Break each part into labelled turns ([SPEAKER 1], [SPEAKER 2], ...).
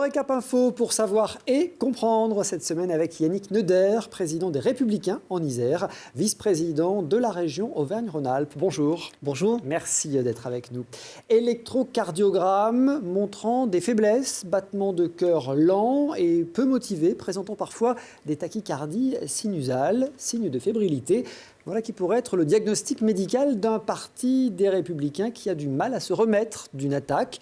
[SPEAKER 1] récap info pour savoir et comprendre cette semaine avec Yannick Neuder, président des Républicains en Isère, vice-président de la région Auvergne-Rhône-Alpes. Bonjour.
[SPEAKER 2] Bonjour.
[SPEAKER 1] Merci d'être avec nous. Électrocardiogramme montrant des faiblesses, battements de cœur lents et peu motivés, présentant parfois des tachycardies sinusales, signes de fébrilité. Voilà qui pourrait être le diagnostic médical d'un parti des Républicains qui a du mal à se remettre d'une attaque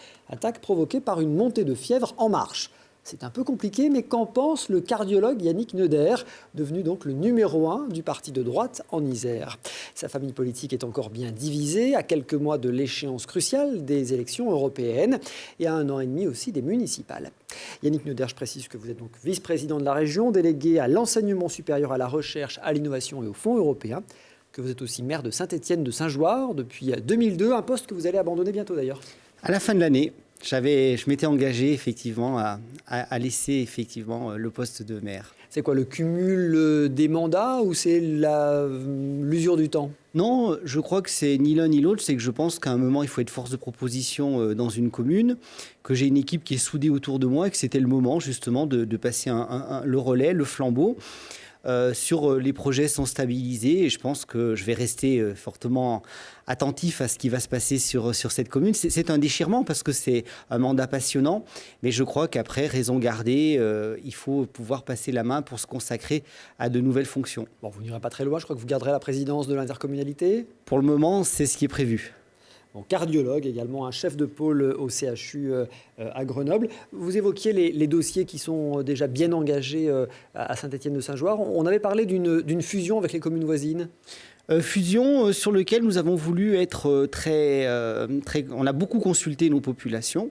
[SPEAKER 1] provoquée par une montée de fièvre en marche. C'est un peu compliqué, mais qu'en pense le cardiologue Yannick Neuder, devenu donc le numéro 1 du parti de droite en Isère. Sa famille politique est encore bien divisée, à quelques mois de l'échéance cruciale des élections européennes et à 1 an et demi aussi des municipales. Yannick Neuder, je précise que vous êtes donc vice-président de la région, délégué à l'enseignement supérieur, à la recherche, à l'innovation et aux fonds européens, que vous êtes aussi maire de Saint-Étienne de Saint-Joire depuis 2002, un poste que vous allez abandonner bientôt d'ailleurs.
[SPEAKER 2] À la fin de l'année, je m'étais engagé effectivement à laisser effectivement le poste de maire.
[SPEAKER 1] C'est quoi, le cumul des mandats ou c'est l'usure du temps ?
[SPEAKER 2] Non, je crois que c'est ni l'un ni l'autre. C'est que je pense qu'à un moment, il faut être force de proposition dans une commune, que j'ai une équipe qui est soudée autour de moi et que c'était le moment justement de passer le relais, le flambeau. Sur les projets sont stabilisés et je pense que je vais rester fortement attentif à ce qui va se passer sur cette commune. C'est un déchirement parce que c'est un mandat passionnant, mais je crois qu'après, raison gardée, il faut pouvoir passer la main pour se consacrer à de nouvelles fonctions.
[SPEAKER 1] Bon, vous n'irez pas très loin, je crois que vous garderez la présidence de l'intercommunalité.
[SPEAKER 2] Pour le moment, c'est ce qui est prévu.
[SPEAKER 1] Bon, cardiologue également, un chef de pôle au CHU à Grenoble. Vous évoquiez les dossiers qui sont déjà bien engagés à Saint-Étienne de Saint-Joire. On avait parlé d'une fusion avec les communes voisines.
[SPEAKER 2] Fusion sur lequel nous avons voulu être très... On a beaucoup consulté nos populations.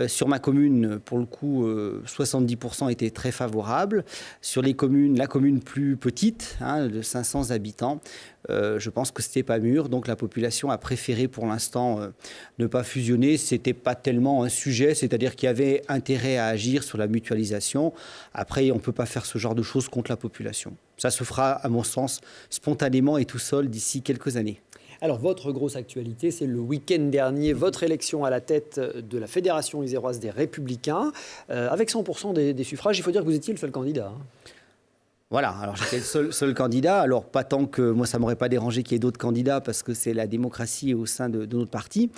[SPEAKER 2] Sur ma commune, pour le coup, 70% étaient très favorables. Sur la commune plus petite, de 500 habitants, je pense que ce n'était pas mûr. Donc la population a préféré pour l'instant ne pas fusionner. Ce n'était pas tellement un sujet, c'est-à-dire qu'il y avait intérêt à agir sur la mutualisation. Après, on ne peut pas faire ce genre de choses contre la population. Ça se fera, à mon sens, spontanément et tout seul d'ici quelques années.
[SPEAKER 1] Alors, votre grosse actualité, c'est le week-end dernier, votre élection à la tête de la Fédération iséroise des Républicains. Avec 100% des suffrages, il faut dire que vous étiez le seul candidat.
[SPEAKER 2] Voilà, alors j'étais le seul candidat. Alors, pas tant que moi, ça ne m'aurait pas dérangé qu'il y ait d'autres candidats parce que c'est la démocratie au sein de notre parti.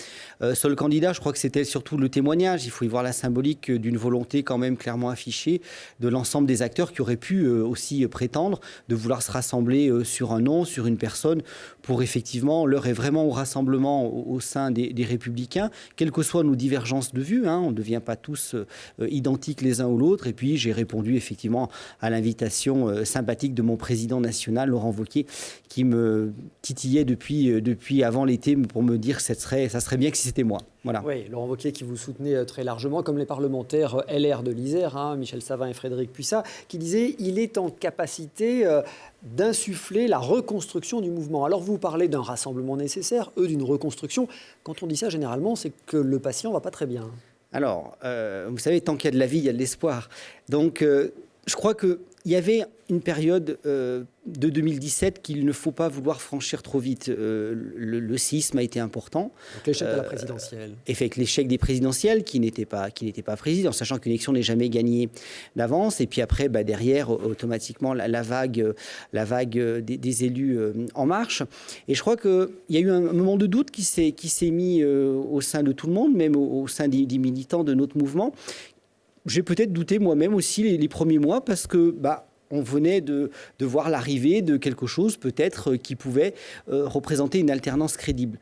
[SPEAKER 2] Seul candidat, je crois que c'était surtout le témoignage. Il faut y voir la symbolique d'une volonté quand même clairement affichée de l'ensemble des acteurs qui auraient pu aussi prétendre de vouloir se rassembler sur un nom, sur une personne, pour effectivement, l'heure est vraiment au rassemblement au sein des Républicains, quelles que soient nos divergences de vue. On ne devient pas tous identiques les uns ou l'autre. Et puis, j'ai répondu effectivement à l'invitation sympathique de mon président national, Laurent Wauquiez, qui me titillait depuis avant l'été pour me dire que ça serait bien que si c'était moi. Voilà.
[SPEAKER 1] Oui, Laurent Wauquiez qui vous soutenait très largement, comme les parlementaires LR de l'Isère, Michel Savin et Frédéric Puissat, qui disaient qu'il est en capacité d'insuffler la reconstruction du mouvement. Alors vous parlez d'un rassemblement nécessaire, eux d'une reconstruction. Quand on dit ça, généralement, c'est que le patient ne va pas très bien.
[SPEAKER 2] Alors, vous savez, tant qu'il y a de la vie, il y a de l'espoir. Donc, je crois qu'il y avait une période de 2017 qu'il ne faut pas vouloir franchir trop vite. Le séisme a été important.
[SPEAKER 1] Donc l'échec de la présidentielle.
[SPEAKER 2] Et fait l'échec des présidentielles qui n'étaient pas président, sachant qu'une élection n'est jamais gagnée d'avance. Et puis après, derrière, automatiquement, la vague des élus en marche. Et je crois qu'il y a eu un moment de doute qui s'est mis au sein de tout le monde, même au sein des militants de notre mouvement. J'ai peut-être douté moi-même aussi les premiers mois parce que on venait de voir l'arrivée de quelque chose peut-être qui pouvait représenter une alternance crédible.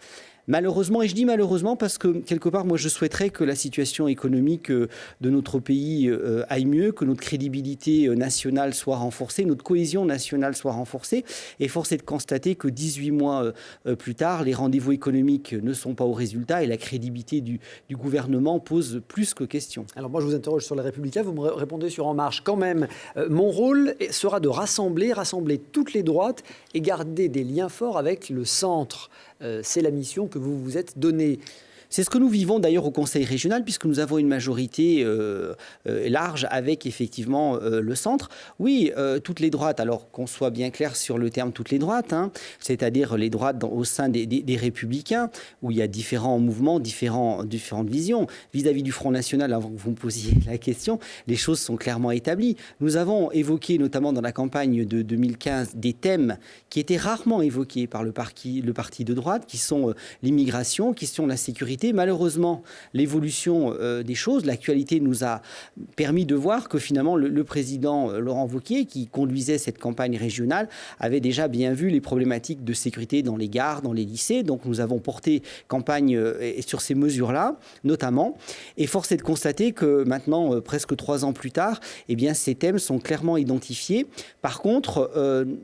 [SPEAKER 2] Malheureusement, et je dis malheureusement parce que quelque part, moi je souhaiterais que la situation économique de notre pays aille mieux, que notre crédibilité nationale soit renforcée, notre cohésion nationale soit renforcée. Et force est de constater que 18 mois plus tard, les rendez-vous économiques ne sont pas au résultat et la crédibilité du gouvernement pose plus que question.
[SPEAKER 1] Alors moi je vous interroge sur les Républicains, vous me répondez sur En Marche. Quand même, mon rôle sera de rassembler toutes les droites et garder des liens forts avec le centre. C'est la mission que vous vous êtes donnée.
[SPEAKER 2] C'est ce que nous vivons d'ailleurs au Conseil régional, puisque nous avons une majorité large avec effectivement le centre. Oui, toutes les droites, alors qu'on soit bien clair sur le terme toutes les droites, hein, c'est-à-dire les droites au sein des Républicains, où il y a différents mouvements, différentes visions. Vis-à-vis du Front National, avant que vous me posiez la question, les choses sont clairement établies. Nous avons évoqué, notamment dans la campagne de 2015, des thèmes qui étaient rarement évoqués par le parti de droite, qui sont l'immigration, qui sont la sécurité. Malheureusement, l'évolution des choses, l'actualité nous a permis de voir que finalement le président Laurent Wauquiez, qui conduisait cette campagne régionale, avait déjà bien vu les problématiques de sécurité dans les gares, dans les lycées. Donc nous avons porté campagne sur ces mesures-là, notamment. Et force est de constater que maintenant, presque 3 ans plus tard, eh bien, ces thèmes sont clairement identifiés. Par contre,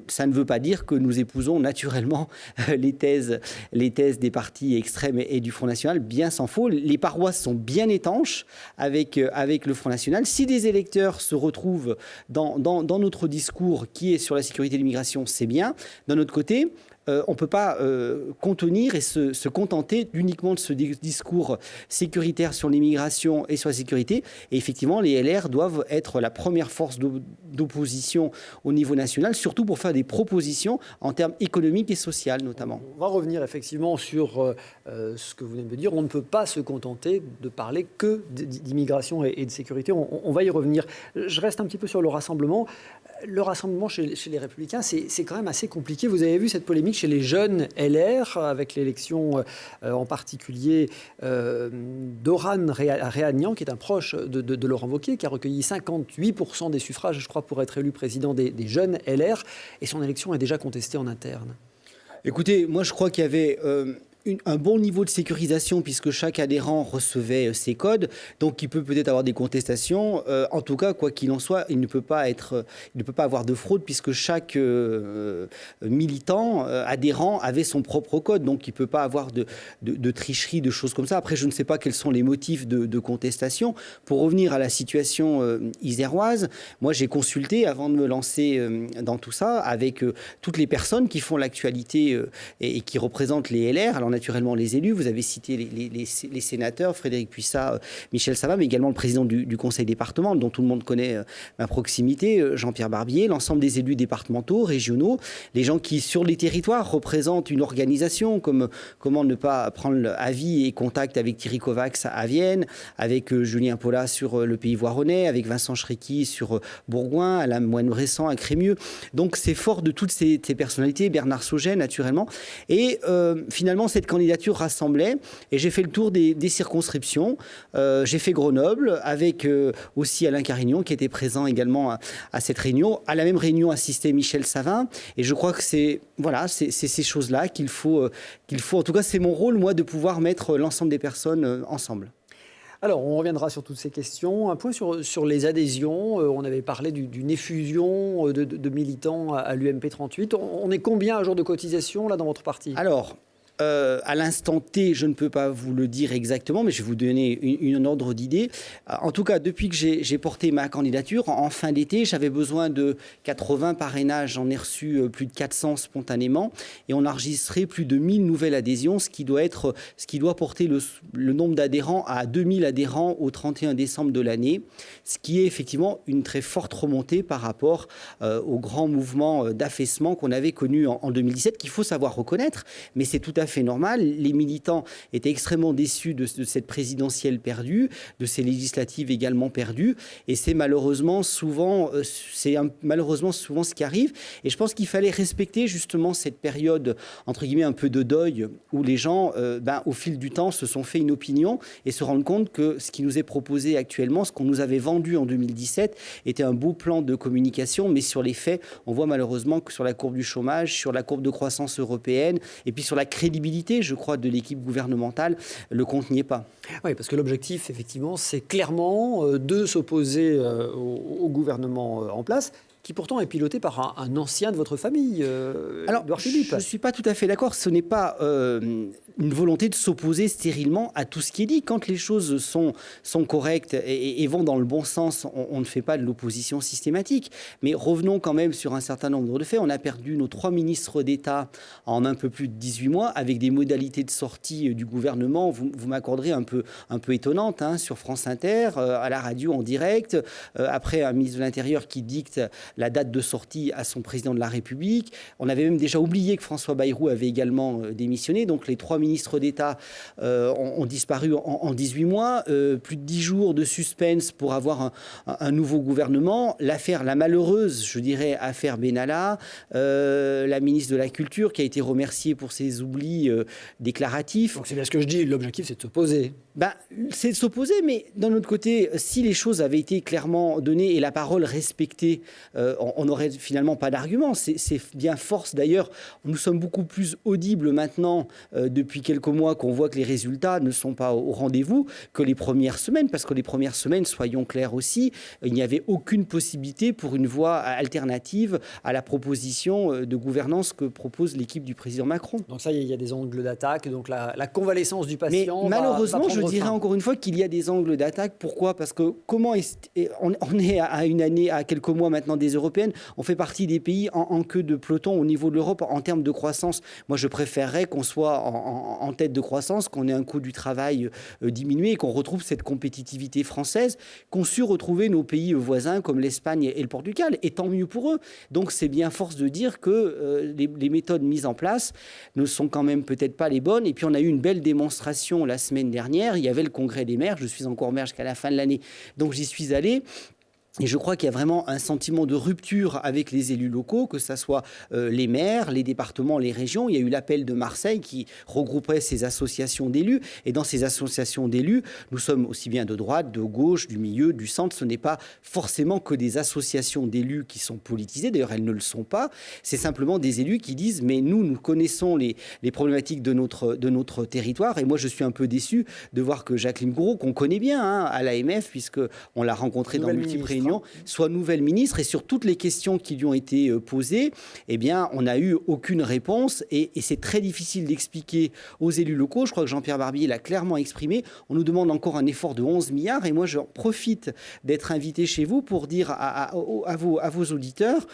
[SPEAKER 2] ça ne veut pas dire que nous épousons naturellement les thèses des partis extrêmes et du Front National. Bien s'en faut. Les paroisses sont bien étanches avec le Front National. Si des électeurs se retrouvent dans notre discours qui est sur la sécurité et l'immigration, c'est bien. D'un autre côté, on ne peut pas contenir et se contenter uniquement de ce discours sécuritaire sur l'immigration et sur la sécurité. Et effectivement, les LR doivent être la première force d'opposition au niveau national, surtout pour faire des propositions en termes économiques et sociaux notamment.
[SPEAKER 1] On va revenir effectivement sur ce que vous venez de dire. On ne peut pas se contenter de parler que d'immigration et de sécurité. On va y revenir. Je reste un petit peu sur le rassemblement. Le rassemblement chez les Républicains, c'est quand même assez compliqué. Vous avez vu cette polémique chez les jeunes LR, avec l'élection en particulier d'Oran Réhanian, qui est un proche de Laurent Wauquiez, qui a recueilli 58% des suffrages, je crois, pour être élu président des jeunes LR. Et son élection est déjà contestée en interne.
[SPEAKER 2] Écoutez, moi je crois qu'il y avait un bon niveau de sécurisation puisque chaque adhérent recevait ses codes, donc il peut peut-être avoir des contestations. En tout cas, quoi qu'il en soit, il ne peut pas avoir de fraude puisque chaque militant, adhérent avait son propre code, donc il ne peut pas avoir de tricherie, de choses comme ça. Après, je ne sais pas quels sont les motifs de contestation. Pour revenir à la situation iséroise, moi j'ai consulté avant de me lancer dans tout ça avec toutes les personnes qui font l'actualité et qui représentent les LR. Alors naturellement les élus, vous avez cité les sénateurs, Frédérique Puissat, Michel Savin, mais également le président du conseil départemental, dont tout le monde connaît ma proximité, Jean-Pierre Barbier, l'ensemble des élus départementaux, régionaux, les gens qui, sur les territoires, représentent une organisation, comme comment ne pas prendre avis et contact avec Thierry Kovacs à Vienne, avec Julien Paula sur le Pays Voironnais, avec Vincent Schrecky sur Bourgoin, Alain Moine-Bressan à Crémieux. Donc c'est fort de toutes ces personnalités, Bernard Sauget naturellement, et finalement cette candidature rassemblait, et j'ai fait le tour des circonscriptions. J'ai fait Grenoble avec aussi Alain Carignon qui était présent également à cette réunion. À la même réunion assistait Michel Savin, et je crois que c'est ces choses-là qu'il faut, en tout cas c'est mon rôle moi de pouvoir mettre l'ensemble des personnes ensemble.
[SPEAKER 1] Alors, on reviendra sur toutes ces questions. Un point sur les adhésions. On avait parlé d'une effusion de militants à l'UMP 38. On est combien à jour de cotisation là dans votre parti ?
[SPEAKER 2] Alors, à l'instant T, je ne peux pas vous le dire exactement, mais je vais vous donner une ordre d'idée. En tout cas, depuis que j'ai porté ma candidature, en fin d'été, j'avais besoin de 80 parrainages. J'en ai reçu plus de 400 spontanément. Et on a enregistré plus de 1000 nouvelles adhésions, ce qui doit porter le nombre d'adhérents à 2000 adhérents au 31 décembre de l'année, ce qui est effectivement une très forte remontée par rapport au grand mouvement d'affaissement qu'on avait connu en 2017, qu'il faut savoir reconnaître, mais c'est tout à fait normal. Les militants étaient extrêmement déçus de cette présidentielle perdue, de ces législatives également perdues, et c'est malheureusement souvent ce qui arrive. Et je pense qu'il fallait respecter justement cette période entre guillemets un peu de deuil où les gens, au fil du temps, se sont fait une opinion et se rendent compte que ce qui nous est proposé actuellement, ce qu'on nous avait vendu en 2017, était un beau plan de communication, mais sur les faits, on voit malheureusement que sur la courbe du chômage, sur la courbe de croissance européenne, et puis sur la crédibilité, je crois, de l'équipe gouvernementale, le compte n'y est pas.
[SPEAKER 1] Oui, parce que l'objectif, effectivement, c'est clairement de s'opposer au gouvernement en place, qui pourtant est piloté par un ancien de votre famille,
[SPEAKER 2] Alors,
[SPEAKER 1] Édouard Philippe.
[SPEAKER 2] Je ne suis pas tout à fait d'accord. Ce n'est pas une volonté de s'opposer stérilement à tout ce qui est dit. Quand les choses sont correctes et vont dans le bon sens, on ne fait pas de l'opposition systématique. Mais revenons quand même sur un certain nombre de faits. On a perdu nos 3 ministres d'État en un peu plus de 18 mois avec des modalités de sortie du gouvernement, vous m'accorderez, un peu étonnantes, sur France Inter, à la radio en direct, après un ministre de l'Intérieur qui dicte la date de sortie à son président de la République. On avait même déjà oublié que François Bayrou avait également démissionné. Donc les 3 ministres d'État ont disparu en 18 mois. Plus de 10 jours de suspense pour avoir un nouveau gouvernement. L'affaire, la malheureuse, je dirais, affaire Benalla, la ministre de la Culture qui a été remerciée pour ses oublis déclaratifs.
[SPEAKER 1] Donc c'est bien ce que je dis, l'objectif c'est de s'opposer.
[SPEAKER 2] C'est de s'opposer, mais d'un autre côté, si les choses avaient été clairement données et la parole respectée, on n'aurait finalement pas d'argument. C'est bien force d'ailleurs. Nous sommes beaucoup plus audibles maintenant depuis quelques mois qu'on voit que les résultats ne sont pas au rendez-vous que les premières semaines, parce que les premières semaines, soyons clairs aussi, il n'y avait aucune possibilité pour une voie alternative à la proposition de gouvernance que propose l'équipe du président Macron.
[SPEAKER 1] Donc ça, il y a des angles d'attaque, donc la convalescence du patient.
[SPEAKER 2] Mais malheureusement, je dirais encore une fois qu'il y a des angles d'attaque. Pourquoi ? Parce que on est à une année, à quelques mois maintenant des européennes, on fait partie des pays en queue de peloton au niveau de l'Europe en termes de croissance. Moi, je préférerais qu'on soit en tête de croissance, qu'on ait un coût du travail diminué et qu'on retrouve cette compétitivité française qu'ont su retrouver nos pays voisins comme l'Espagne et le Portugal. Et tant mieux pour eux. Donc, c'est bien force de dire que les méthodes mises en place ne sont quand même peut-être pas les bonnes. Et puis, on a eu une belle démonstration la semaine dernière. Il y avait le congrès des maires. Je suis encore maire jusqu'à la fin de l'année. Donc, j'y suis allé. Et je crois qu'il y a vraiment un sentiment de rupture avec les élus locaux, que ce soit les maires, les départements, les régions. Il y a eu l'appel de Marseille qui regrouperait ces associations d'élus. Et dans ces associations d'élus, nous sommes aussi bien de droite, de gauche, du milieu, du centre. Ce n'est pas forcément que des associations d'élus qui sont politisées. D'ailleurs, elles ne le sont pas. C'est simplement des élus qui disent « mais nous connaissons les problématiques de notre territoire ». Et moi, je suis un peu déçu de voir que Jacqueline Gourault, qu'on connaît bien à l'AMF, puisqu'on l'a rencontrée dans multiples réunions, soit nouvelle ministre, et sur toutes les questions qui lui ont été posées, eh bien, on n'a eu aucune réponse, et c'est très difficile d'expliquer aux élus locaux. Je crois que Jean-Pierre Barbier l'a clairement exprimé. On nous demande encore un effort de 11 milliards, et moi, je profite d'être invité chez vous pour dire à vos auditeurs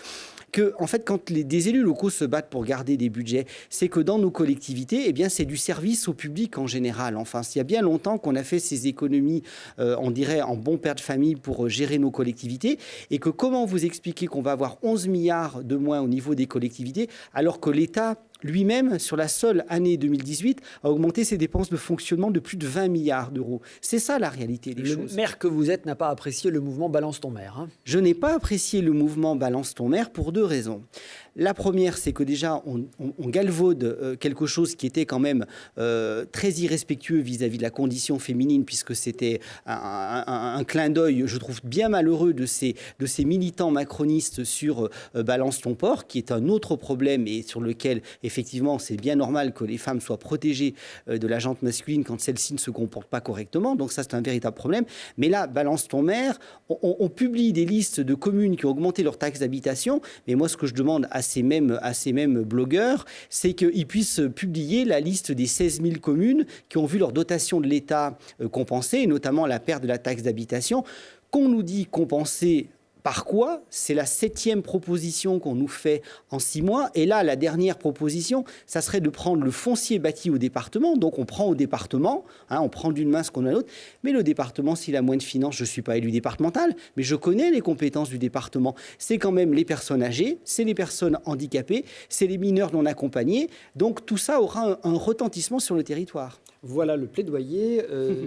[SPEAKER 2] que, en fait, quand des élus locaux se battent pour garder des budgets, c'est que dans nos collectivités, eh bien, c'est du service au public en général. Enfin, il y a bien longtemps qu'on a fait ces économies, on dirait, en bon père de famille pour gérer nos collectivités, et que comment vous expliquer qu'on va avoir 11 milliards de moins au niveau des collectivités, alors que l'État lui-même, sur la seule année 2018, a augmenté ses dépenses de fonctionnement de plus de 20 milliards d'euros. C'est ça la réalité des choses.
[SPEAKER 1] Le maire que vous êtes n'a pas apprécié le mouvement Balance ton maire.
[SPEAKER 2] Je n'ai pas apprécié le mouvement Balance ton maire pour 2 raisons. La première, c'est que déjà, on galvaude quelque chose qui était quand même très irrespectueux vis-à-vis de la condition féminine, puisque c'était un clin d'œil, je trouve, bien malheureux de ces militants macronistes sur Balance ton porc, qui est un autre problème et sur lequel, effectivement, c'est bien normal que les femmes soient protégées de la gente masculine quand celle-ci ne se comporte pas correctement. Donc ça, c'est un véritable problème. Mais là, Balance ton maire, on publie des listes de communes qui ont augmenté leur taxe d'habitation. Mais moi, ce que je demande à ces mêmes blogueurs, c'est qu'ils puissent publier la liste des 16 000 communes qui ont vu leur dotation de l'État compensée, et notamment la perte de la taxe d'habitation, qu'on nous dit compenser. Par quoi ? C'est la 7e proposition qu'on nous fait en 6 mois. Et là, la dernière proposition, ça serait de prendre le foncier bâti au département. Donc, on prend au département, on prend d'une main ce qu'on a l'autre. Mais le département, s'il a moins de finances, je ne suis pas élu départemental, mais je connais les compétences du département. C'est quand même les personnes âgées, c'est les personnes handicapées, c'est les mineurs non accompagnés. Donc, tout ça aura un retentissement sur le territoire.
[SPEAKER 1] Voilà le plaidoyer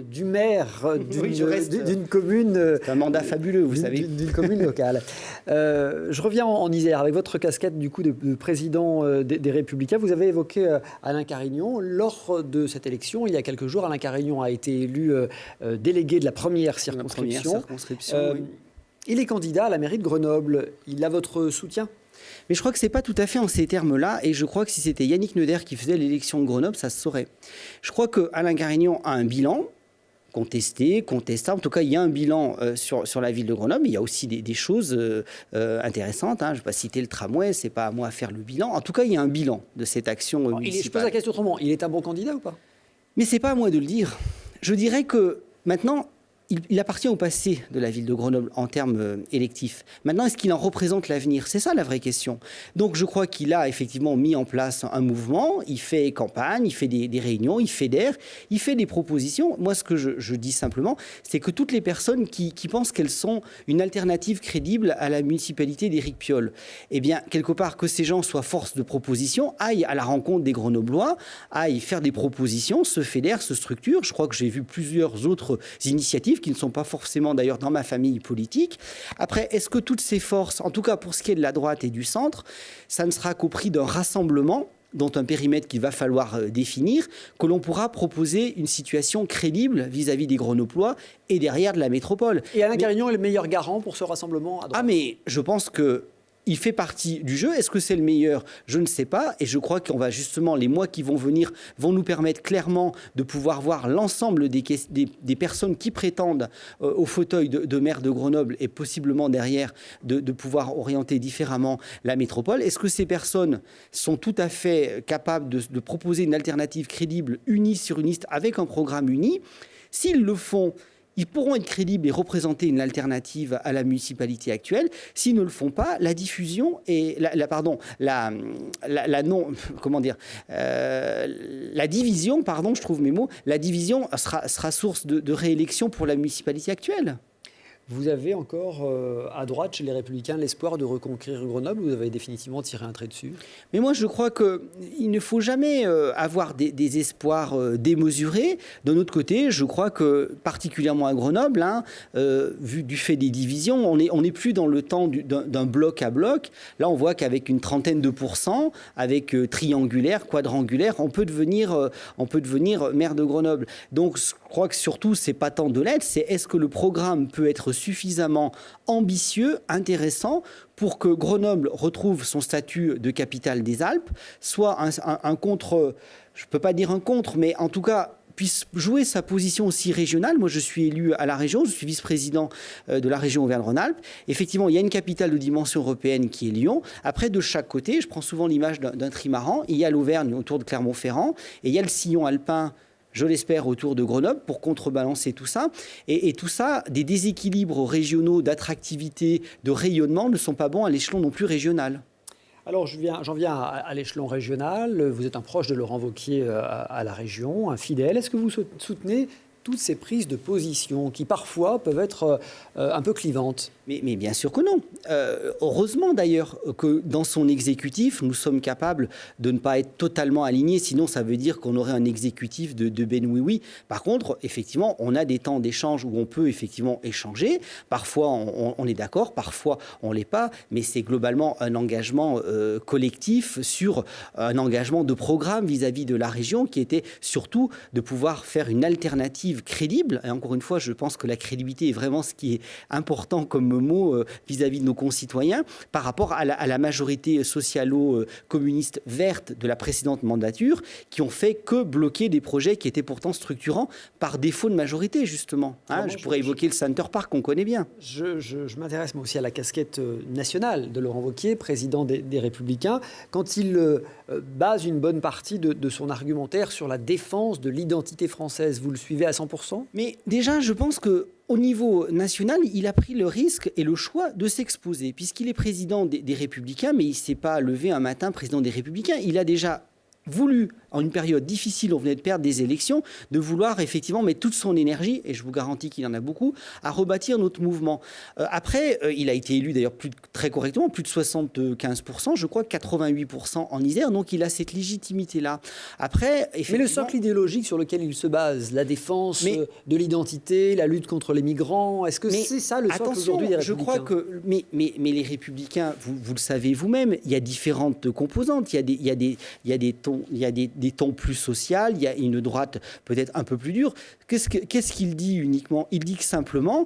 [SPEAKER 1] du maire d'une commune.
[SPEAKER 2] C'est un mandat fabuleux, vous savez.
[SPEAKER 1] D'une commune locale. Je reviens en Isère avec votre casquette du coup de président des Républicains. Vous avez évoqué Alain Carignon. Lors de cette élection, il y a quelques jours, Alain Carignon a été élu délégué de la première circonscription.
[SPEAKER 2] Oui.
[SPEAKER 1] Il est candidat à la mairie de Grenoble. Il a votre soutien ?
[SPEAKER 2] Mais je crois que ce n'est pas tout à fait en ces termes-là, et je crois que si c'était Yannick Neuder qui faisait l'élection de Grenoble, ça se saurait. Je crois qu'Alain Carignon a un bilan contesté, contestable. En tout cas, il y a un bilan sur la ville de Grenoble. Il y a aussi des choses intéressantes. Je ne vais pas citer le tramway, ce n'est pas à moi à faire le bilan. En tout cas, il y a un bilan de cette action municipale.
[SPEAKER 1] Je pose la question autrement. Il est un bon candidat ou pas ?
[SPEAKER 2] Mais ce n'est pas à moi de le dire. Je dirais que maintenant, il appartient au passé de la ville de Grenoble en termes électifs. Maintenant, est-ce qu'il en représente l'avenir? C'est ça la vraie question. Donc je crois qu'il a effectivement mis en place un mouvement, il fait campagne, il fait des réunions, il fédère, il fait des propositions. Moi, ce que je dis simplement, c'est que toutes les personnes qui pensent qu'elles sont une alternative crédible à la municipalité d'Éric Piolle, eh bien, quelque part, que ces gens soient force de proposition, aillent à la rencontre des Grenoblois, aillent faire des propositions, se fédèrent, se structurent. Je crois que j'ai vu plusieurs autres initiatives qui ne sont pas forcément d'ailleurs dans ma famille politique. Après, est-ce que toutes ces forces, en tout cas pour ce qui est de la droite et du centre, ça ne sera qu'au prix d'un rassemblement dont un périmètre qu'il va falloir définir, que l'on pourra proposer une situation crédible vis-à-vis des Grenoblois et derrière de la métropole.
[SPEAKER 1] Et Alain Carignan est le meilleur garant pour ce rassemblement à droite?
[SPEAKER 2] Ah mais je pense que il fait partie du jeu. Est-ce que c'est le meilleur? Je ne sais pas. Et je crois qu'on va justement, les mois qui vont venir, vont nous permettre clairement de pouvoir voir l'ensemble des personnes qui prétendent au fauteuil de maire de Grenoble et possiblement derrière de pouvoir orienter différemment la métropole. Est-ce que ces personnes sont tout à fait capables de proposer une alternative crédible, unie sur une liste, avec un programme uni? S'ils le font, ils pourront être crédibles et représenter une alternative à la municipalité actuelle. S'ils ne le font pas, la diffusion et la division, pardon, je trouve mes mots, la division sera source de réélection pour la municipalité actuelle.
[SPEAKER 1] Vous avez encore, à droite, chez les Républicains, l'espoir de reconquérir Grenoble, ou vous avez définitivement tiré un trait dessus?
[SPEAKER 2] Mais moi, je crois qu'il ne faut jamais avoir des espoirs démesurés. D'un autre côté, je crois que, particulièrement à Grenoble, vu du fait des divisions, on n'est plus dans le temps d'un bloc à bloc. Là, on voit qu'avec une trentaine de pourcents, avec triangulaire, quadrangulaire, on peut devenir maire de Grenoble. Donc, je crois que surtout, c'est pas tant de l'aide, c'est est-ce que le programme peut être suffisamment ambitieux, intéressant, pour que Grenoble retrouve son statut de capitale des Alpes, soit un contre, je ne peux pas dire un contre, mais en tout cas puisse jouer sa position aussi régionale. Moi, je suis élu à la région, je suis vice-président de la région Auvergne-Rhône-Alpes. Effectivement, il y a une capitale de dimension européenne qui est Lyon. Après, de chaque côté, je prends souvent l'image d'un trimaran, il y a l'Auvergne autour de Clermont-Ferrand, et il y a le sillon alpin, je l'espère, autour de Grenoble pour contrebalancer tout ça. Et tout ça, des déséquilibres régionaux d'attractivité, de rayonnement ne sont pas bons à l'échelon non plus régional.
[SPEAKER 1] Alors, j'en viens à l'échelon régional. Vous êtes un proche de Laurent Wauquiez à la région, un fidèle. Est-ce que vous soutenez toutes ces prises de position qui parfois peuvent être un peu clivantes?
[SPEAKER 2] Mais bien sûr que non. Heureusement d'ailleurs que dans son exécutif, nous sommes capables de ne pas être totalement alignés, sinon ça veut dire qu'on aurait un exécutif de Ben oui-oui. Par contre, effectivement, on a des temps d'échange où on peut effectivement échanger. Parfois, on est d'accord, parfois, on ne l'est pas, mais c'est globalement un engagement collectif sur un engagement de programme vis-à-vis de la région qui était surtout de pouvoir faire une alternative crédible. Et encore une fois, je pense que la crédibilité est vraiment ce qui est important comme mot vis-à-vis de nos concitoyens par rapport à la majorité socialo-communiste verte de la précédente mandature qui ont fait que bloquer des projets qui étaient pourtant structurants par défaut de majorité, justement. Je pourrais évoquer le Center Park qu'on connaît bien.
[SPEAKER 1] Je m'intéresse moi aussi à la casquette nationale de Laurent Wauquiez, président des Républicains, quand il base une bonne partie de son argumentaire sur la défense de l'identité française. Vous le suivez à 100%?
[SPEAKER 2] Mais déjà, je pense qu'au niveau national, il a pris le risque et le choix de s'exposer, puisqu'il est président des Républicains, mais il ne s'est pas levé un matin président des Républicains. Il a déjà voulu, en une période difficile, on venait de perdre des élections, de vouloir effectivement mettre toute son énergie, et je vous garantis qu'il en a beaucoup, à rebâtir notre mouvement. Après, il a été élu d'ailleurs très correctement, plus de 75%, je crois 88% en Isère, donc il a cette légitimité-là. Après,
[SPEAKER 1] mais le socle idéologique sur lequel il se base, la défense de l'identité, la lutte contre les migrants, est-ce que c'est ça le socle aujourd'hui des Républicains?
[SPEAKER 2] Je crois que, mais les Républicains, vous le savez vous-même, il y a différentes composantes, il y a des tons plus sociaux, il y a une droite peut-être un peu plus dure. Qu'est-ce qu'il dit uniquement? Il dit que simplement,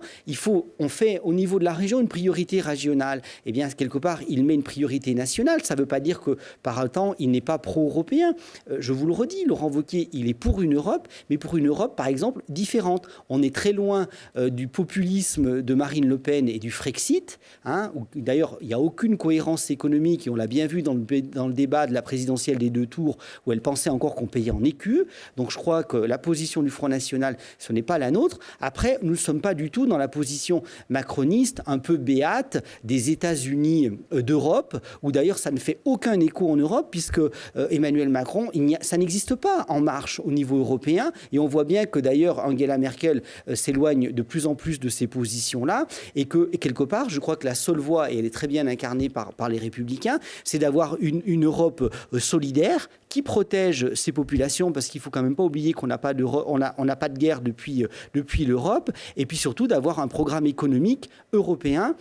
[SPEAKER 2] on fait au niveau de la région une priorité régionale. Eh bien, quelque part, il met une priorité nationale. Ça ne veut pas dire que, par un temps, il n'est pas pro-européen. Je vous le redis, Laurent Wauquiez, il est pour une Europe, mais pour une Europe, par exemple, différente. On est très loin du populisme de Marine Le Pen et du Frexit. Où, d'ailleurs, il n'y a aucune cohérence économique, et on l'a bien vu dans le débat de la présidentielle des 2 tours, où elle pense pensais encore qu'on payait en écus. Donc je crois que la position du Front National, ce n'est pas la nôtre. Après, nous ne sommes pas du tout dans la position macroniste, un peu béate, des États-Unis d'Europe, où d'ailleurs ça ne fait aucun écho en Europe, puisque Emmanuel Macron, ça n'existe pas En Marche au niveau européen. Et on voit bien que d'ailleurs Angela Merkel s'éloigne de plus en plus de ces positions-là, et que quelque part, je crois que la seule voie, et elle est très bien incarnée par les Républicains, c'est d'avoir une Europe solidaire qui protège ses populations, parce qu'il ne faut quand même pas oublier qu'on n'a pas de guerre depuis l'Europe, et puis surtout d'avoir un programme économique européen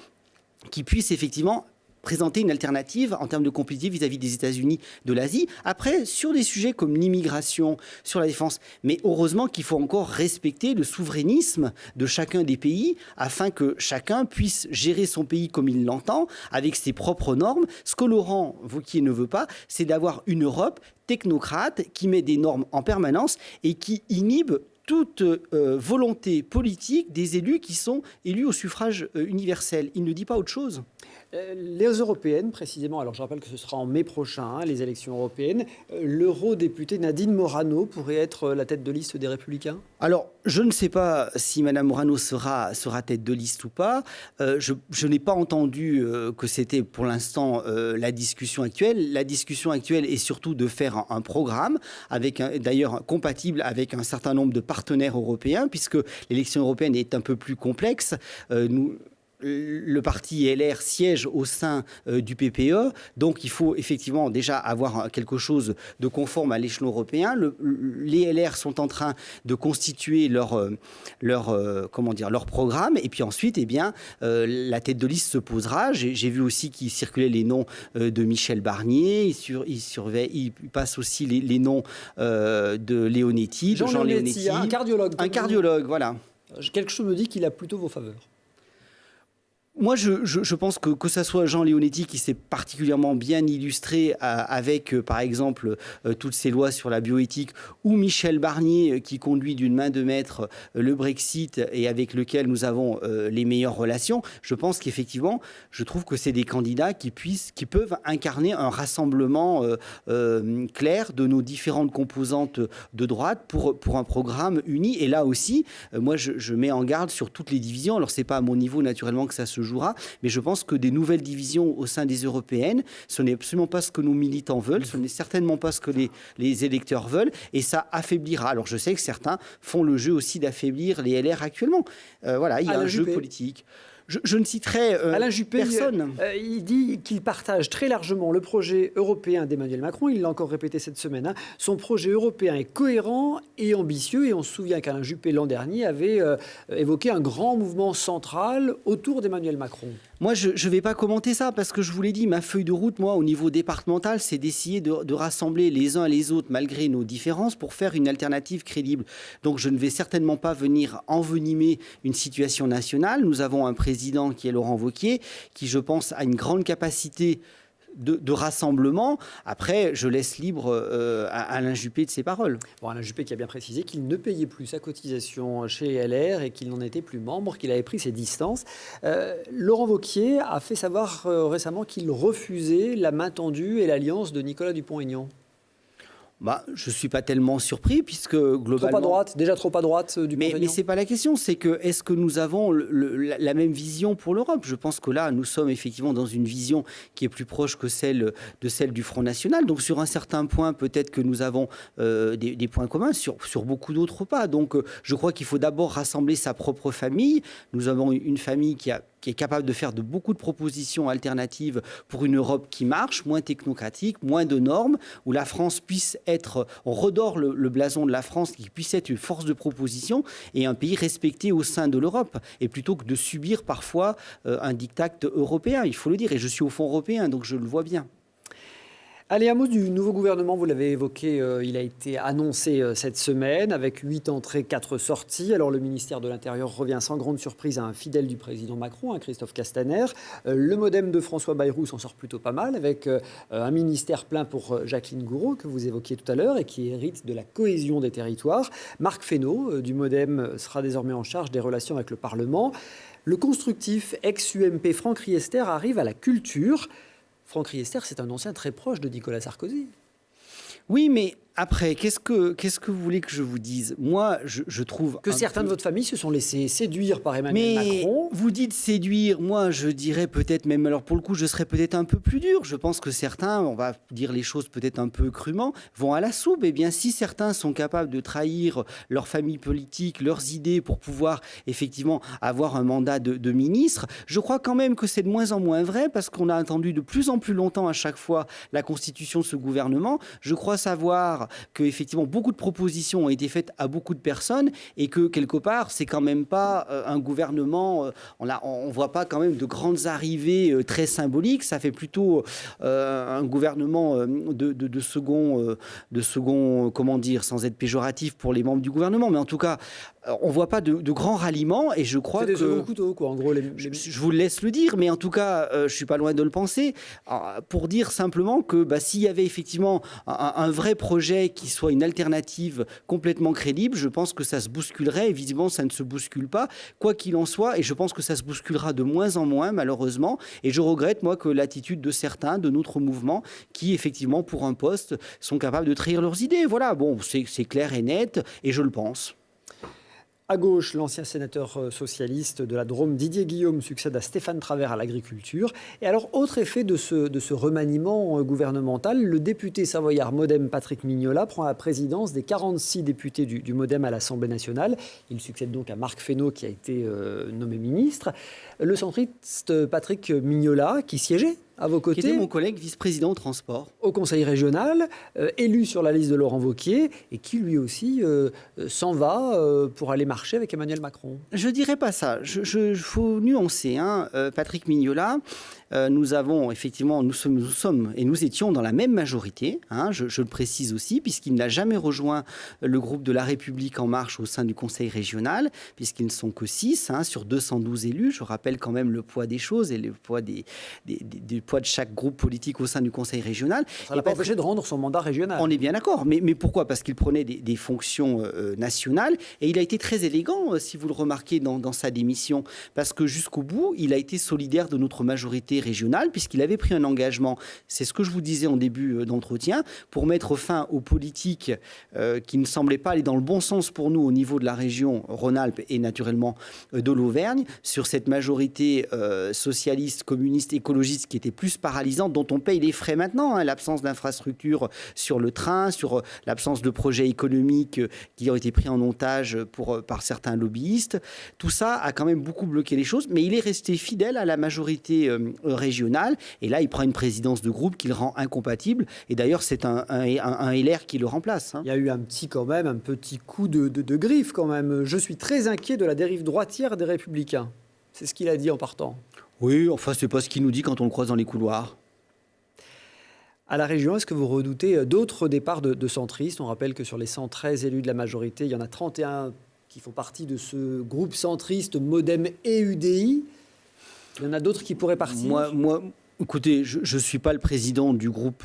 [SPEAKER 2] qui puisse effectivement présenter une alternative en termes de compétitivité vis-à-vis des États-Unis, de l'Asie. Après, sur des sujets comme l'immigration, sur la défense, mais heureusement qu'il faut encore respecter le souverainisme de chacun des pays afin que chacun puisse gérer son pays comme il l'entend, avec ses propres normes. Ce que Laurent Wauquiez ne veut pas, c'est d'avoir une Europe technocrate qui met des normes en permanence et qui inhibe toute volonté politique des élus qui sont élus au suffrage universel. Il ne dit pas autre chose.
[SPEAKER 1] Les européennes, précisément, alors je rappelle que ce sera en mai prochain, les élections européennes, l'eurodéputée Nadine Morano pourrait être la tête de liste des Républicains ?
[SPEAKER 2] Alors, je ne sais pas si Mme Morano sera tête de liste ou pas. Je n'ai pas entendu que c'était pour l'instant la discussion actuelle. La discussion actuelle est surtout de faire un programme, d'ailleurs compatible avec un certain nombre de partenaires européens, puisque l'élection européenne est un peu plus complexe. Le parti LR siège au sein du PPE, donc il faut effectivement déjà avoir quelque chose de conforme à l'échelon européen. Les LR sont en train de constituer leur programme, et puis ensuite, la tête de liste se posera. J'ai vu aussi qu'il circulait les noms de Michel Barnier, il passe aussi les noms de Leonetti, de Jean Leonetti.
[SPEAKER 1] Un cardiologue.
[SPEAKER 2] Un cardiologue, voilà.
[SPEAKER 1] Quelque chose me dit qu'il a plutôt vos faveurs.
[SPEAKER 2] Moi, je pense que ça soit Jean Leonetti qui s'est particulièrement bien illustré avec, par exemple, toutes ces lois sur la bioéthique, ou Michel Barnier qui conduit d'une main de maître le Brexit et avec lequel nous avons les meilleures relations. Je pense qu'effectivement, je trouve que c'est des candidats qui peuvent incarner un rassemblement clair de nos différentes composantes de droite pour un programme uni. Et là aussi, moi, je mets en garde sur toutes les divisions. Alors, c'est pas à mon niveau, naturellement, que ça se jouera, mais je pense que des nouvelles divisions au sein des européennes, ce n'est absolument pas ce que nos militants veulent, ce n'est certainement pas ce que les électeurs veulent, et ça affaiblira. Alors je sais que certains font le jeu aussi d'affaiblir les LR actuellement. Voilà, il y a un jeu politique. Je ne citerai
[SPEAKER 1] Alain Juppé,
[SPEAKER 2] personne.
[SPEAKER 1] Il dit qu'il partage très largement le projet européen d'Emmanuel Macron. Il l'a encore répété cette semaine. Son projet européen est cohérent et ambitieux. Et on se souvient qu'Alain Juppé, l'an dernier, avait évoqué un grand mouvement central autour d'Emmanuel Macron.
[SPEAKER 2] Moi, je ne vais pas commenter ça parce que je vous l'ai dit, ma feuille de route, moi, au niveau départemental, c'est d'essayer de rassembler les uns et les autres, malgré nos différences, pour faire une alternative crédible. Donc, je ne vais certainement pas venir envenimer une situation nationale. Nous avons un président qui est Laurent Wauquiez, qui, je pense, a une grande capacité de rassemblement. Après, je laisse libre à Alain Juppé de ses paroles.
[SPEAKER 1] Bon, Alain Juppé qui a bien précisé qu'il ne payait plus sa cotisation chez LR et qu'il n'en était plus membre, qu'il avait pris ses distances. Laurent Wauquiez a fait savoir récemment qu'il refusait la main tendue et l'alliance de Nicolas Dupont-Aignan.
[SPEAKER 2] Je ne suis pas tellement surpris, puisque globalement...
[SPEAKER 1] Trop à droite, déjà trop à droite du
[SPEAKER 2] Mais ce n'est pas la question, c'est que est-ce que nous avons la même vision pour l'Europe ? Je pense que là, nous sommes effectivement dans une vision qui est plus proche que celle du Front National. Donc sur un certain point, peut-être que nous avons des points communs, sur beaucoup d'autres pas. Donc je crois qu'il faut d'abord rassembler sa propre famille. Nous avons une famille qui est capable de faire beaucoup de propositions alternatives pour une Europe qui marche, moins technocratique, moins de normes, où la France puisse on redore le blason de la France, qui puisse être une force de proposition et un pays respecté au sein de l'Europe, et plutôt que de subir parfois un diktat européen, il faut le dire, et je suis au fond européen, donc je le vois bien.
[SPEAKER 1] Allez, un mot du nouveau gouvernement, vous l'avez évoqué, il a été annoncé cette semaine avec 8 entrées, 4 sorties. Alors le ministère de l'Intérieur revient sans grande surprise à un fidèle du président Macron, Christophe Castaner. Le modem de François Bayrou s'en sort plutôt pas mal avec un ministère plein pour Jacqueline Gourault, que vous évoquiez tout à l'heure, et qui hérite de la cohésion des territoires. Marc Fesneau, du modem, sera désormais en charge des relations avec le Parlement. Le constructif ex-UMP Franck Riester arrive à la culture. Franck Riester, c'est un ancien très proche de Nicolas Sarkozy.
[SPEAKER 2] Oui, mais Après, qu'est-ce que vous voulez que je vous dise? Moi, je trouve...
[SPEAKER 1] Que certains de votre famille se sont laissés séduire par Emmanuel Macron.
[SPEAKER 2] Vous dites séduire, moi je dirais peut-être même, alors pour le coup je serais peut-être un peu plus dur, je pense que certains, on va dire les choses peut-être un peu crûment, vont à la soupe. Eh bien si certains sont capables de trahir leur famille politique, leurs idées pour pouvoir effectivement avoir un mandat de ministre, je crois quand même que c'est de moins en moins vrai parce qu'on a attendu de plus en plus longtemps à chaque fois la constitution de ce gouvernement. Je crois savoir que effectivement beaucoup de propositions ont été faites à beaucoup de personnes et que quelque part c'est quand même pas un gouvernement, on voit pas quand même de grandes arrivées très symboliques, ça fait plutôt un gouvernement de second, comment dire, sans être péjoratif pour les membres du gouvernement, mais en tout cas on voit pas de grands ralliements et je crois que...
[SPEAKER 1] C'est des seconds couteaux, quoi, en gros.
[SPEAKER 2] Je vous laisse le dire, mais en tout cas, je suis pas loin de le penser, pour dire simplement que s'il y avait effectivement un vrai projet qui soit une alternative complètement crédible, je pense que ça se bousculerait, et visiblement ça ne se bouscule pas, quoi qu'il en soit, et je pense que ça se bousculera de moins en moins, malheureusement, et je regrette, moi, que l'attitude de certains, de notre mouvement, qui, effectivement, pour un poste, sont capables de trahir leurs idées. Voilà, bon, c'est clair et net, et je le pense.
[SPEAKER 1] À gauche, l'ancien sénateur socialiste de la Drôme, Didier Guillaume, succède à Stéphane Travert à l'agriculture. Et alors, autre effet de ce remaniement gouvernemental, le député savoyard MoDem Patrick Mignola prend la présidence des 46 députés du MoDem à l'Assemblée nationale. Il succède donc à Marc Fesneau qui a été nommé ministre. Le centriste Patrick Mignola, qui siégeait à vos côtés,
[SPEAKER 2] qui était mon collègue vice-président au transport.
[SPEAKER 1] Au Conseil régional, élu sur la liste de Laurent Wauquiez, et qui lui aussi s'en va pour aller marcher avec Emmanuel Macron.
[SPEAKER 2] Je dirais pas ça. Faut nuancer. Patrick Mignola, nous sommes et nous étions dans la même majorité. Je le précise aussi, puisqu'il n'a jamais rejoint le groupe de La République En Marche au sein du Conseil régional, puisqu'ils ne sont que 6 sur 212 élus. Je rappelle quand même le poids des choses et le poids du poids de chaque groupe politique au sein du Conseil régional.
[SPEAKER 1] Ça n'a pas empêché de rendre son mandat régional.
[SPEAKER 2] On est bien d'accord. Mais pourquoi? Parce qu'il prenait des fonctions nationales. Et il a été très élégant, si vous le remarquez, dans sa démission. Parce que jusqu'au bout, il a été solidaire de notre majorité régionale, puisqu'il avait pris un engagement, c'est ce que je vous disais en début d'entretien, pour mettre fin aux politiques qui ne semblaient pas aller dans le bon sens pour nous au niveau de la région Rhône-Alpes et naturellement de l'Auvergne, sur cette majorité socialiste, communiste, écologiste qui était plus paralysante, dont on paye les frais maintenant, l'absence d'infrastructures sur le train, sur l'absence de projets économiques qui ont été pris en otage par certains lobbyistes. Tout ça a quand même beaucoup bloqué les choses, mais il est resté fidèle à la majorité régionale, et là il prend une présidence de groupe qu'il rend incompatible, et d'ailleurs c'est un LR qui le remplace.
[SPEAKER 1] Il y a eu un petit coup de griffe quand même. Je suis très inquiet de la dérive droitière des Républicains. C'est ce qu'il a dit en partant.
[SPEAKER 2] Oui, enfin, c'est pas ce qu'il nous dit quand on le croise dans les couloirs.
[SPEAKER 1] À la région, est-ce que vous redoutez d'autres départs de centristes? On rappelle que sur les 113 élus de la majorité, il y en a 31 qui font partie de ce groupe centriste MoDem et UDI. Il y en a d'autres qui pourraient partir.
[SPEAKER 2] Écoutez, je ne suis pas le président du groupe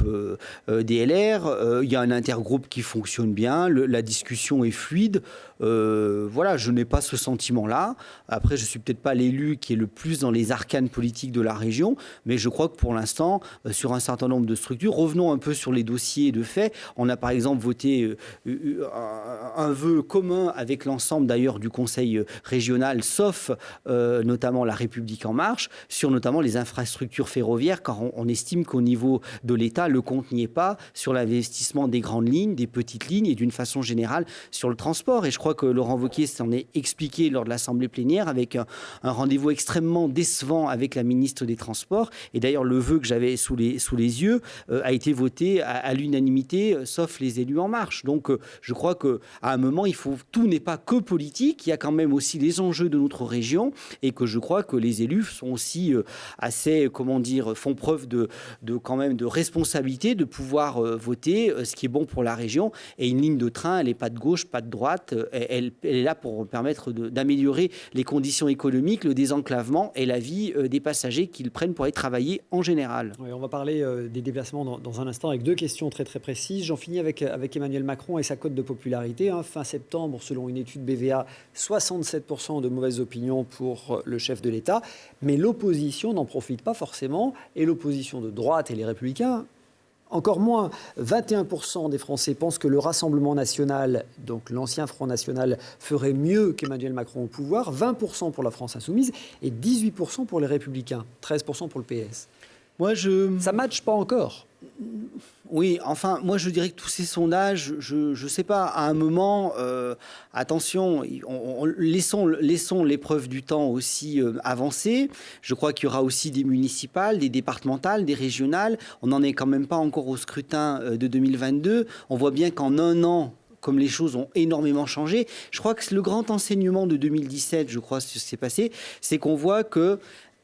[SPEAKER 2] des LR. Il y a un intergroupe qui fonctionne bien. La discussion est fluide. Voilà, je n'ai pas ce sentiment-là. Après, je ne suis peut-être pas l'élu qui est le plus dans les arcanes politiques de la région, mais je crois que pour l'instant, sur un certain nombre de structures, revenons un peu sur les dossiers de fait. On a par exemple voté un vœu commun avec l'ensemble d'ailleurs du Conseil régional, sauf notamment La République En Marche, sur notamment les infrastructures ferroviaires, car on estime qu'au niveau de l'État, le compte n'y est pas sur l'investissement des grandes lignes, des petites lignes et d'une façon générale sur le transport. Et je crois que Laurent Wauquiez s'en est expliqué lors de l'Assemblée plénière avec un rendez-vous extrêmement décevant avec la ministre des Transports. Et d'ailleurs, le vœu que j'avais sous les yeux a été voté à l'unanimité, sauf les élus En Marche. Donc, je crois qu'à un moment, tout n'est pas que politique. Il y a quand même aussi les enjeux de notre région et que je crois que les élus sont aussi assez, font preuve quand même de responsabilité de pouvoir voter ce qui est bon pour la région. Et une ligne de train, elle n'est pas de gauche, pas de droite. Elle est là pour permettre d'améliorer les conditions économiques, le désenclavement et la vie des passagers qu'ils prennent pour aller travailler en général.
[SPEAKER 1] Oui, on va parler des déplacements dans un instant avec deux questions très très précises. J'en finis avec Emmanuel Macron et sa cote de popularité. Fin septembre, selon une étude BVA, 67% de mauvaises opinions pour le chef de l'État. Mais l'opposition n'en profite pas forcément. Et l'opposition de droite et les Républicains Encore moins, 21% des Français pensent que le Rassemblement national, donc l'ancien Front national, ferait mieux qu'Emmanuel Macron au pouvoir, 20% pour la France insoumise et 18% pour les Républicains, 13% pour le PS. Ça ne matche pas encore.
[SPEAKER 2] Oui, enfin, moi je dirais que tous ces sondages, je sais pas, à un moment, attention, laissons l'épreuve du temps aussi avancer. Je crois qu'il y aura aussi des municipales, des départementales, des régionales. On n'en est quand même pas encore au scrutin de 2022. On voit bien qu'en un an, comme les choses ont énormément changé, je crois que le grand enseignement de 2017, je crois, ce qui s'est passé, c'est qu'on voit que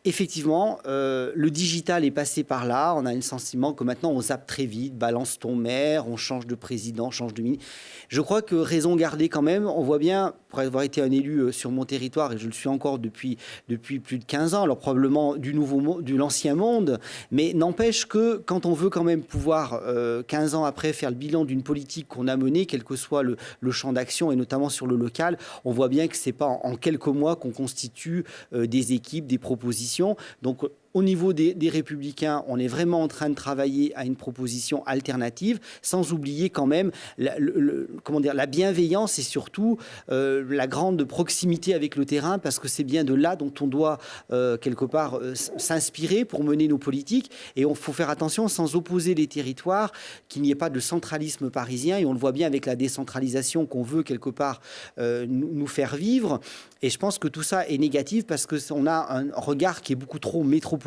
[SPEAKER 2] effectivement, le digital est passé par là. On a le sentiment que maintenant, on zappe très vite, balance ton maire, on change de président, change de ministre. Je crois que raison gardée quand même. On voit bien, pour avoir été un élu sur mon territoire, et je le suis encore depuis plus de 15 ans, alors probablement de l'ancien monde, mais n'empêche que quand on veut quand même pouvoir, 15 ans après, faire le bilan d'une politique qu'on a menée, quel que soit le champ d'action, et notamment sur le local, on voit bien que ce n'est pas en quelques mois qu'on constitue des équipes, des propositions. Donc, au niveau des Républicains, on est vraiment en train de travailler à une proposition alternative, sans oublier quand même la bienveillance et surtout la grande proximité avec le terrain, parce que c'est bien de là dont on doit quelque part s'inspirer pour mener nos politiques. Et il faut faire attention, sans opposer les territoires, qu'il n'y ait pas de centralisme parisien. Et on le voit bien avec la décentralisation qu'on veut quelque part nous faire vivre. Et je pense que tout ça est négatif parce qu'on a un regard qui est beaucoup trop métropolitain.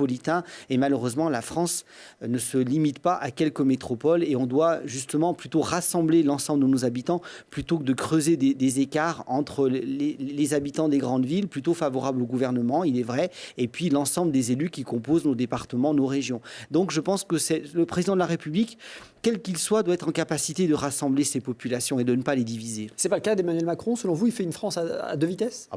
[SPEAKER 2] Et malheureusement, la France ne se limite pas à quelques métropoles et on doit justement plutôt rassembler l'ensemble de nos habitants plutôt que de creuser des écarts entre les habitants des grandes villes, plutôt favorables au gouvernement, il est vrai, et puis l'ensemble des élus qui composent nos départements, nos régions. Donc je pense que le président de la République, quel qu'il soit, doit être en capacité de rassembler ces populations et de ne pas les diviser.
[SPEAKER 1] C'est pas le cas d'Emmanuel Macron. Selon vous, il fait une France à deux vitesses ?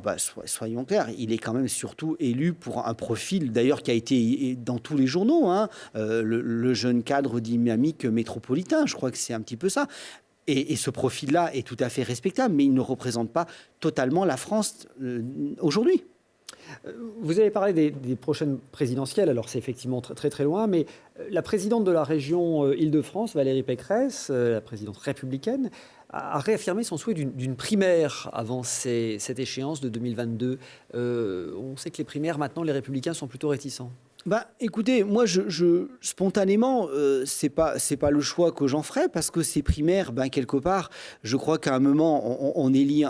[SPEAKER 2] Soyons clairs, il est quand même surtout élu pour un profil, d'ailleurs, qui a été dans tous les journaux, hein, le jeune cadre dynamique métropolitain, je crois que c'est un petit peu ça. Et ce profil-là est tout à fait respectable, mais il ne représente pas totalement la France aujourd'hui.
[SPEAKER 1] Vous avez parlé des prochaines présidentielles, alors c'est effectivement très très loin, mais la présidente de la région Île-de-France, Valérie Pécresse, la présidente républicaine, a réaffirmé son souhait d'une primaire avant cette échéance de 2022. On sait que les primaires, maintenant, les républicains sont plutôt réticents.
[SPEAKER 2] Écoutez, moi, spontanément, c'est pas le choix que j'en ferai parce que ces primaires, quelque part, je crois qu'à un moment, on élit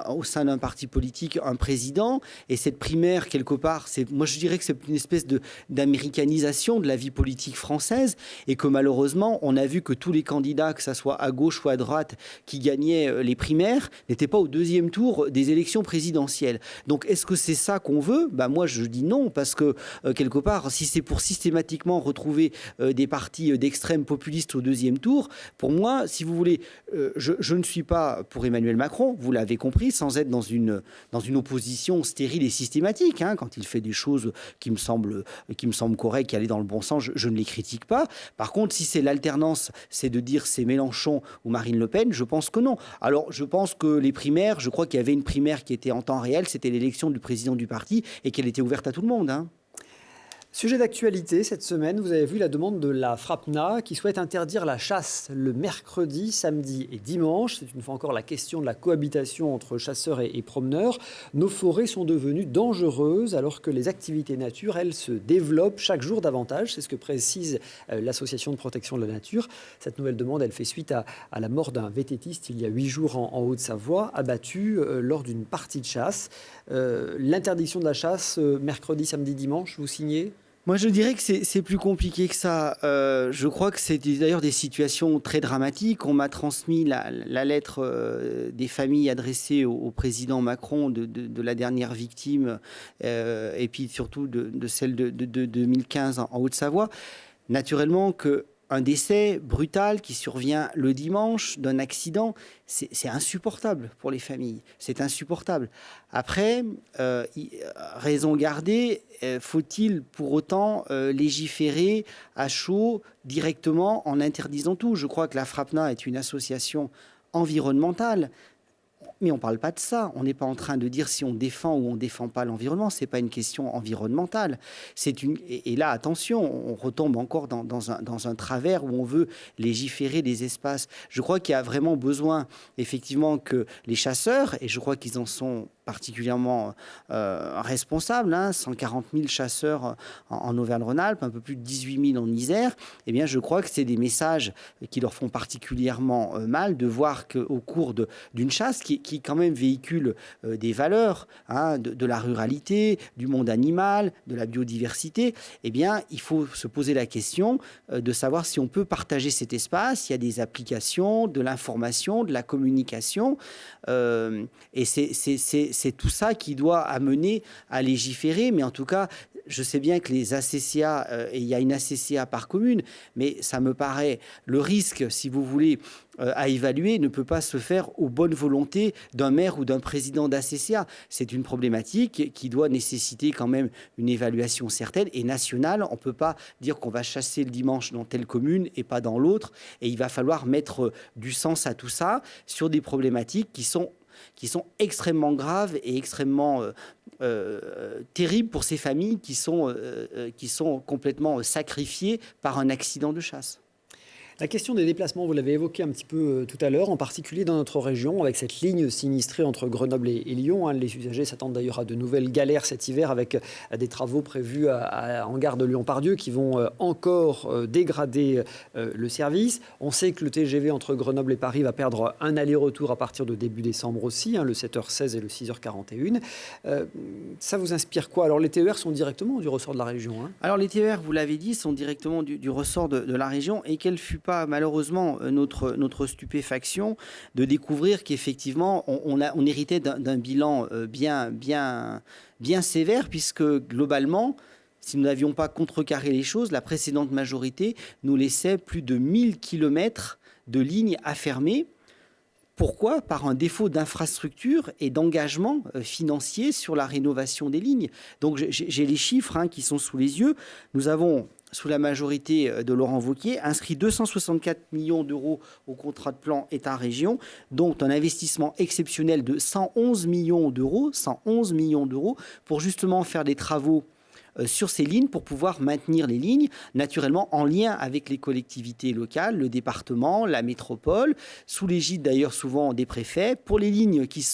[SPEAKER 2] au sein d'un parti politique un président et cette primaire, quelque part, moi, je dirais que c'est une espèce d'américanisation de la vie politique française et que malheureusement, on a vu que tous les candidats, que ça soit à gauche ou à droite, qui gagnaient les primaires, n'étaient pas au deuxième tour des élections présidentielles. Donc, est-ce que c'est ça qu'on veut ? Moi, je dis non parce que quelque part, si c'est pour systématiquement retrouver des partis d'extrême populistes au deuxième tour, pour moi, si vous voulez, je ne suis pas pour Emmanuel Macron, vous l'avez compris, sans être dans une opposition stérile et systématique. Hein, quand il fait des choses qui me semblent correctes, qui allaient dans le bon sens, je ne les critique pas. Par contre, si c'est l'alternance, c'est de dire c'est Mélenchon ou Marine Le Pen, je pense que non. Alors, je pense que les primaires, je crois qu'il y avait une primaire qui était en temps réel, c'était l'élection du président du parti et qu'elle était ouverte à tout le monde. Hein.
[SPEAKER 1] Sujet d'actualité, cette semaine, vous avez vu la demande de la FRAPNA qui souhaite interdire la chasse le mercredi, samedi et dimanche. C'est une fois encore la question de la cohabitation entre chasseurs et promeneurs. Nos forêts sont devenues dangereuses alors que les activités nature, elles, se développent chaque jour davantage. C'est ce que précise l'Association de protection de la nature. Cette nouvelle demande, elle fait suite à la mort d'un vététiste il y a 8 jours en Haute-Savoie, abattu lors d'une partie de chasse. L'interdiction de la chasse mercredi, samedi, dimanche, vous signez ?
[SPEAKER 2] Moi, je dirais que c'est plus compliqué que ça. Je crois que c'est d'ailleurs des situations très dramatiques. On m'a transmis la lettre des familles adressées au président Macron de la dernière victime et puis surtout de celle de 2015 en Haute-Savoie. Naturellement qu'un décès brutal qui survient le dimanche d'un accident, c'est insupportable pour les familles. C'est insupportable. Après, raison gardée, faut-il pour autant légiférer à chaud directement en interdisant tout ? Je crois que la FRAPNA est une association environnementale. Mais on ne parle pas de ça. On n'est pas en train de dire si on défend ou on ne défend pas l'environnement. Ce n'est pas une question environnementale. Et là, attention, on retombe encore dans un travers où on veut légiférer des espaces. Je crois qu'il y a vraiment besoin, effectivement, que les chasseurs, et je crois qu'ils en sont particulièrement responsables, 140 000 chasseurs en Auvergne-Rhône-Alpes, un peu plus de 18 000 en Isère, eh bien, je crois que c'est des messages qui leur font particulièrement mal de voir qu'au cours d'une chasse qui quand même véhicule des valeurs de la ruralité, du monde animal, de la biodiversité, eh bien, il faut se poser la question de savoir si on peut partager cet espace. Il y a des applications, de l'information, de la communication, et c'est tout ça qui doit amener à légiférer, mais en tout cas, je sais bien que les ACCA, il y a une ACCA par commune, mais ça me paraît, le risque, si vous voulez, à évaluer ne peut pas se faire aux bonnes volontés d'un maire ou d'un président d'ACCA. C'est une problématique qui doit nécessiter quand même une évaluation certaine et nationale. On ne peut pas dire qu'on va chasser le dimanche dans telle commune et pas dans l'autre. Et il va falloir mettre du sens à tout ça sur des problématiques qui sont extrêmement graves et extrêmement terribles pour ces familles qui sont complètement sacrifiées par un accident de chasse.
[SPEAKER 1] La question des déplacements, vous l'avez évoqué un petit peu tout à l'heure, en particulier dans notre région, avec cette ligne sinistrée entre Grenoble et Lyon. Les usagers s'attendent d'ailleurs à de nouvelles galères cet hiver avec des travaux prévus en gare de Lyon-Pardieu qui vont encore dégrader le service. On sait que le TGV entre Grenoble et Paris va perdre un aller-retour à partir de début décembre aussi, le 7h16 et le 6h41. Ça vous inspire quoi? Alors les TER sont directement du ressort de la région.
[SPEAKER 2] Alors les TER, vous l'avez dit, sont directement du ressort de la région, et quelle fut pas malheureusement notre stupéfaction de découvrir qu'effectivement on héritait d'un bilan bien sévère, puisque globalement, si nous n'avions pas contrecarré les choses, la précédente majorité nous laissait plus de 1000 kilomètres de lignes à fermer. Pourquoi? Par un défaut d'infrastructure et d'engagement financier sur la rénovation des lignes. Donc j'ai les chiffres qui sont sous les yeux. Nous avons, sous la majorité de Laurent Wauquiez, inscrit 264 millions d'euros au contrat de plan État-région, dont un investissement exceptionnel de 111 millions d'euros pour justement faire des travaux sur ces lignes pour pouvoir maintenir les lignes, naturellement en lien avec les collectivités locales, le département, la métropole, sous l'égide d'ailleurs souvent des préfets. Pour les lignes qui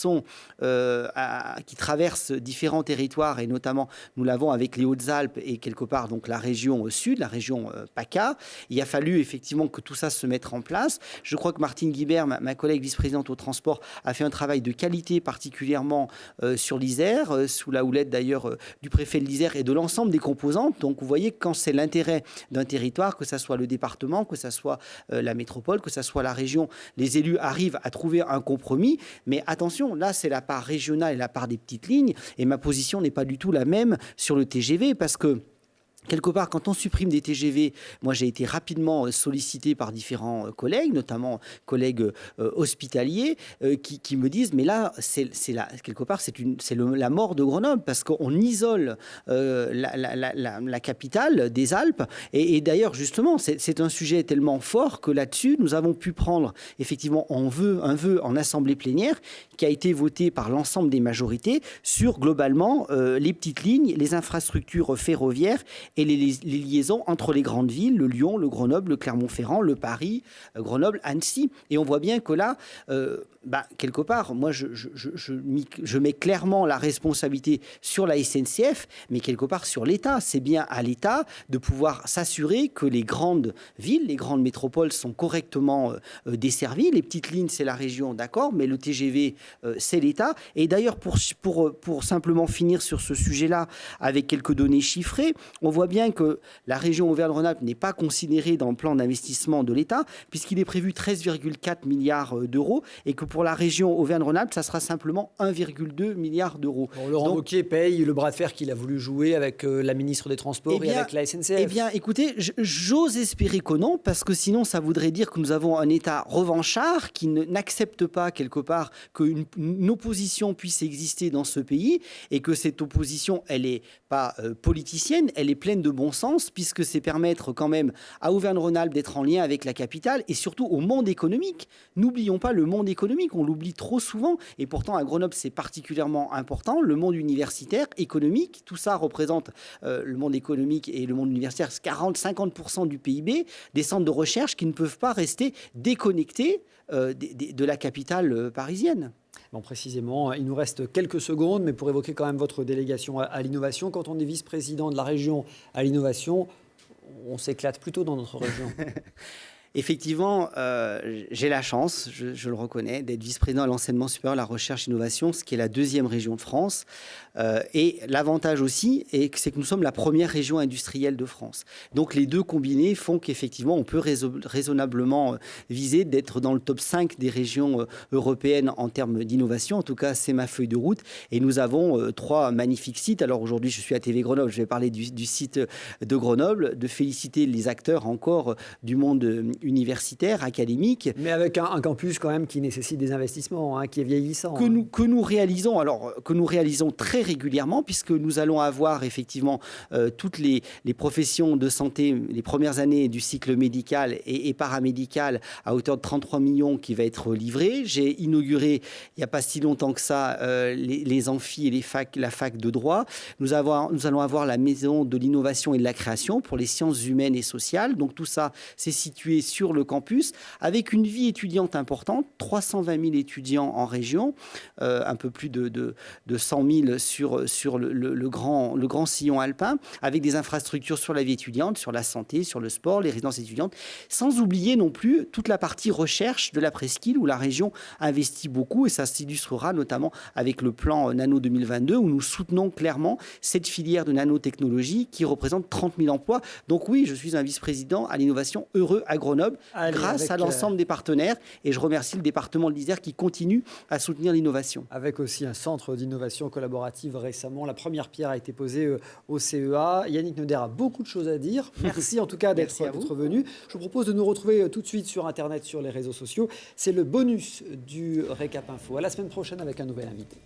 [SPEAKER 2] traversent différents territoires, et notamment nous l'avons avec les Hautes-Alpes et quelque part donc la région sud, la région PACA, il a fallu effectivement que tout ça se mette en place. Je crois que Martine Guibert, ma collègue vice-présidente au transport, a fait un travail de qualité particulièrement sur l'Isère, sous la houlette d'ailleurs du préfet de l'Isère et de l'ensemble des composantes. Donc vous voyez, quand c'est l'intérêt d'un territoire, que ce soit le département, que ce soit la métropole, que ce soit la région, les élus arrivent à trouver un compromis. Mais attention, là c'est la part régionale et la part des petites lignes, et ma position n'est pas du tout la même sur le TGV, parce que quelque part, quand on supprime des TGV, moi j'ai été rapidement sollicité par différents collègues, notamment collègues hospitaliers, qui me disent, mais là, quelque part, c'est la mort de Grenoble, parce qu'on isole la capitale des Alpes. Et d'ailleurs, justement, c'est un sujet tellement fort que là-dessus, nous avons pu prendre effectivement un vœu en assemblée plénière qui a été voté par l'ensemble des majorités sur globalement les petites lignes, les infrastructures ferroviaires et les liaisons entre les grandes villes, le Lyon, le Grenoble, le Clermont-Ferrand, le Paris, Grenoble, Annecy. Et on voit bien que là, quelque part, moi, je mets clairement la responsabilité sur la SNCF, mais quelque part sur l'État. C'est bien à l'État de pouvoir s'assurer que les grandes villes, les grandes métropoles sont correctement desservies. Les petites lignes, c'est la région, d'accord, mais le TGV, c'est l'État. Et d'ailleurs, pour simplement finir sur ce sujet-là, avec quelques données chiffrées, on voit bien que la région Auvergne-Rhône-Alpes n'est pas considérée dans le plan d'investissement de l'État, puisqu'il est prévu 13,4 milliards d'euros, et que pour la région Auvergne-Rhône-Alpes, ça sera simplement 1,2 milliard d'euros.
[SPEAKER 1] Bon, Laurent Wauquiez paye le bras de fer qu'il a voulu jouer avec la ministre des Transports et avec la SNCF.
[SPEAKER 2] Eh bien, écoutez, j'ose espérer que non, parce que sinon, ça voudrait dire que nous avons un État revanchard qui n'accepte pas, quelque part, qu'une opposition puisse exister dans ce pays, et que cette opposition, elle n'est pas politicienne, elle est pleine de bon sens, puisque c'est permettre quand même à Auvergne-Rhône-Alpes d'être en lien avec la capitale et surtout au monde économique. N'oublions pas le monde économique. économique. On l'oublie trop souvent. Et pourtant, à Grenoble, c'est particulièrement important. Le monde universitaire, économique, tout ça représente le monde économique et le monde universitaire, 40-50% du PIB, des centres de recherche qui ne peuvent pas rester déconnectés de la capitale parisienne.
[SPEAKER 1] Bon, précisément, il nous reste quelques secondes, mais pour évoquer quand même votre délégation à l'innovation, quand on est vice-président de la région à l'innovation, on s'éclate plutôt dans notre région.
[SPEAKER 2] Effectivement, j'ai la chance, je le reconnais, d'être vice-président à l'enseignement supérieur, la recherche et l'innovation, ce qui est la 2e région de France. Et l'avantage aussi, c'est que nous sommes la première région industrielle de France. Donc les deux combinés font qu'effectivement, on peut raisonnablement viser d'être dans le top 5 des régions européennes en termes d'innovation. En tout cas, c'est ma feuille de route. Et nous avons 3 magnifiques sites. Alors aujourd'hui, je suis à TV Grenoble, je vais parler du site de Grenoble, de féliciter les acteurs encore du monde universitaire, académique.
[SPEAKER 1] Mais avec un campus quand même qui nécessite des investissements, qui est vieillissant.
[SPEAKER 2] Que nous réalisons très régulièrement, puisque nous allons avoir effectivement toutes les professions de santé, les premières années du cycle médical et paramédical à hauteur de 33 millions qui va être livré. J'ai inauguré, il n'y a pas si longtemps que ça, les amphis et la fac de droit. Nous allons avoir la maison de l'innovation et de la création pour les sciences humaines et sociales. Donc tout ça, c'est situé sur le campus, avec une vie étudiante importante, 320 000 étudiants en région, un peu plus de 100 000 sur le grand sillon alpin, avec des infrastructures sur la vie étudiante, sur la santé, sur le sport, les résidences étudiantes, sans oublier non plus toute la partie recherche de la presqu'île, où la région investit beaucoup, et ça s'illustrera notamment avec le plan Nano 2022, où nous soutenons clairement cette filière de nanotechnologie qui représente 30 000 emplois. Donc oui, je suis un vice-président à l'innovation heureux à Grenoble, grâce à l'ensemble des partenaires, et je remercie le département de l'Isère qui continue à soutenir l'innovation.
[SPEAKER 1] Avec aussi un centre d'innovation collaborative récemment, la première pierre a été posée au CEA. Yannick Neuder a beaucoup de choses à dire. Merci en tout cas d'être venu. Je vous propose de nous retrouver tout de suite sur Internet, sur les réseaux sociaux. C'est le bonus du Récap Info. À la semaine prochaine avec un nouvel invité.